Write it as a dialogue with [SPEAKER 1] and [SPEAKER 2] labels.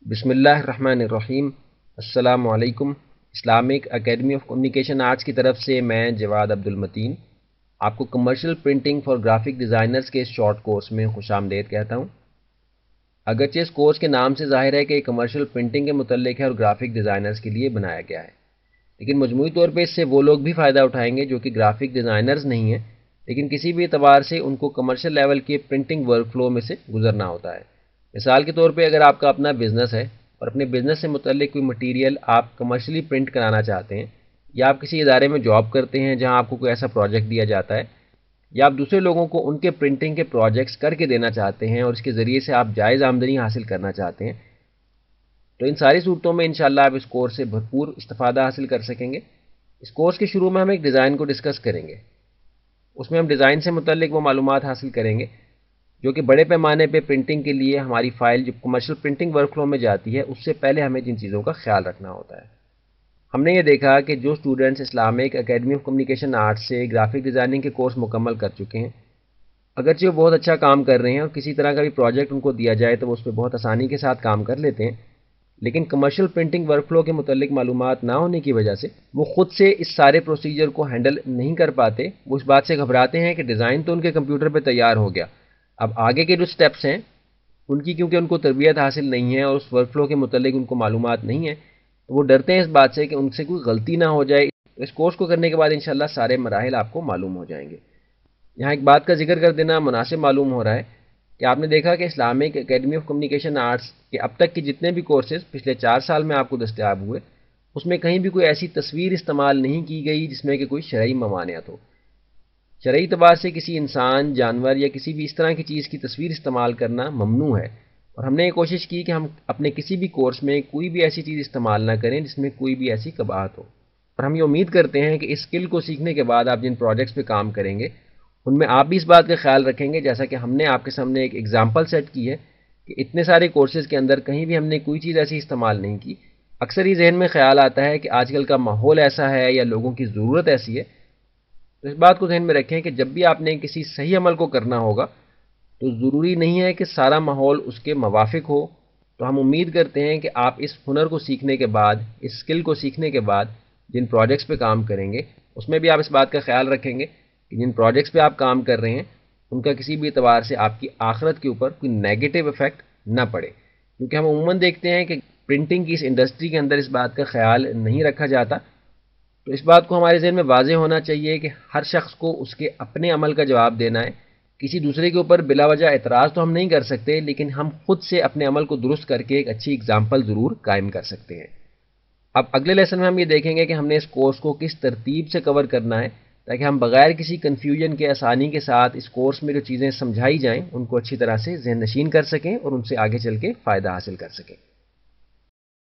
[SPEAKER 1] بسم اللہ الرحمن الرحیم۔ السلام علیکم۔ Islamic academy of communication arts کی طرف سے میں جواد عبدالمتین آپ کو commercial printing for graphic designers کے اس شارٹ کورس میں خوش آمدید کہتا ہوں۔ اگرچہ اس کورس کے نام سے ظاہر ہے کہ یہ کمرشل پرنٹنگ کے متعلق ہے اور گرافک ڈیزائنرز کے لیے بنایا گیا ہے، لیکن مجموعی طور پہ اس سے وہ لوگ بھی فائدہ اٹھائیں گے جو کہ گرافک ڈیزائنرز نہیں ہیں، لیکن کسی بھی اعتبار سے ان کو کمرشل لیول کے پرنٹنگ ورک فلو میں سے گزرنا ہوتا ہے۔ مثال کے طور پہ اگر آپ کا اپنا بزنس ہے اور اپنے بزنس سے متعلق کوئی مٹیریل آپ کمرشلی پرنٹ کرانا چاہتے ہیں، یا آپ کسی ادارے میں جاب کرتے ہیں جہاں آپ کو کوئی ایسا پروجیکٹ دیا جاتا ہے، یا آپ دوسرے لوگوں کو ان کے پرنٹنگ کے پروجیکٹس کر کے دینا چاہتے ہیں اور اس کے ذریعے سے آپ جائز آمدنی حاصل کرنا چاہتے ہیں، تو ان ساری صورتوں میں انشاءاللہ آپ اس کورس سے بھرپور استفادہ حاصل کر سکیں گے۔ اس کورس کے شروع میں ہم ایک ڈیزائن کو ڈسکس کریں گے۔ اس میں ہم ڈیزائن سے متعلق وہ معلومات حاصل کریں گے جو کہ بڑے پیمانے پہ پرنٹنگ کے لیے ہماری فائل جو کمرشل پرنٹنگ ورک فلو میں جاتی ہے اس سے پہلے ہمیں جن چیزوں کا خیال رکھنا ہوتا ہے۔ ہم نے یہ دیکھا کہ جو students Islamic academy of communication arts سے گرافک ڈیزائننگ کے کورس مکمل کر چکے ہیں، اگرچہ وہ بہت اچھا کام کر رہے ہیں اور کسی طرح کا بھی پروجیکٹ ان کو دیا جائے تو وہ اس پہ بہت آسانی کے ساتھ کام کر لیتے ہیں، لیکن کمرشل پرنٹنگ ورک فلو کے متعلق معلومات نہ ہونے کی وجہ سے وہ خود سے اس سارے پروسیجر کو ہینڈل نہیں کر پاتے۔ وہ اس بات سے گھبراتے ہیں کہ ڈیزائن تو ان کے کمپیوٹر پہ تیار ہو گیا، اب آگے کے جو سٹیپس ہیں ان کی کیونکہ ان کو تربیت حاصل نہیں ہے اور اس ورک فلو کے متعلق ان کو معلومات نہیں ہے، تو وہ ڈرتے ہیں اس بات سے کہ ان سے کوئی غلطی نہ ہو جائے۔ اس کورس کو کرنے کے بعد انشاءاللہ سارے مراحل آپ کو معلوم ہو جائیں گے۔ یہاں ایک بات کا ذکر کر دینا مناسب معلوم ہو رہا ہے کہ آپ نے دیکھا کہ Islamic academy of communication arts کے اب تک کی جتنے بھی کورسز پچھلے 4 سال میں آپ کو دستیاب ہوئے، اس میں کہیں بھی کوئی ایسی تصویر استعمال نہیں کی گئی جس میں کہ کوئی شرعی ممانعت ہو۔ شرعی اعتبار سے کسی انسان، جانور یا کسی بھی اس طرح کی چیز کی تصویر استعمال کرنا ممنوع ہے، اور ہم نے یہ کوشش کی کہ ہم اپنے کسی بھی کورس میں کوئی بھی ایسی چیز استعمال نہ کریں جس میں کوئی بھی ایسی قباحت ہو۔ اور ہم یہ امید کرتے ہیں کہ اس اسکل کو سیکھنے کے بعد آپ جن پروجیکٹس پہ کام کریں گے ان میں آپ بھی اس بات کا خیال رکھیں گے، جیسا کہ ہم نے آپ کے سامنے ایک ایگزامپل سیٹ کی ہے کہ اتنے سارے کورسز کے اندر کہیں بھی ہم نے کوئی چیز ایسی استعمال نہیں کی۔ اکثر ہی ذہن میں خیال آتا ہے کہ آج کل کا ماحول ایسا ہے یا لوگوں کی ضرورت ایسی ہے، تو اس بات کو ذہن میں رکھیں کہ جب بھی آپ نے کسی صحیح عمل کو کرنا ہوگا تو ضروری نہیں ہے کہ سارا ماحول اس کے موافق ہو۔ تو ہم امید کرتے ہیں کہ آپ اس ہنر کو سیکھنے کے بعد، اس اسکل کو سیکھنے کے بعد جن پروجیکٹس پہ کام کریں گے اس میں بھی آپ اس بات کا خیال رکھیں گے کہ جن پروجیکٹس پہ آپ کام کر رہے ہیں ان کا کسی بھی اعتبار سے آپ کی آخرت کے اوپر کوئی نیگیٹو ایفیکٹ نہ پڑے، کیونکہ ہم عموماً دیکھتے ہیں کہ پرنٹنگ کی اس انڈسٹری کے اندر اس بات کا خیال نہیں رکھا جاتا۔ تو اس بات کو ہمارے ذہن میں واضح ہونا چاہیے کہ ہر شخص کو اس کے اپنے عمل کا جواب دینا ہے۔ کسی دوسرے کے اوپر بلا وجہ اعتراض تو ہم نہیں کر سکتے، لیکن ہم خود سے اپنے عمل کو درست کر کے ایک اچھی اگزامپل ضرور قائم کر سکتے ہیں۔ اب اگلے لیسن میں ہم یہ دیکھیں گے کہ ہم نے اس کورس کو کس ترتیب سے کور کرنا ہے تاکہ ہم بغیر کسی کنفیوژن کے آسانی کے ساتھ اس کورس میں جو چیزیں سمجھائی جائیں ان کو اچھی طرح سے ذہن نشین کر سکیں اور ان سے آگے چل کے فائدہ حاصل کر سکیں۔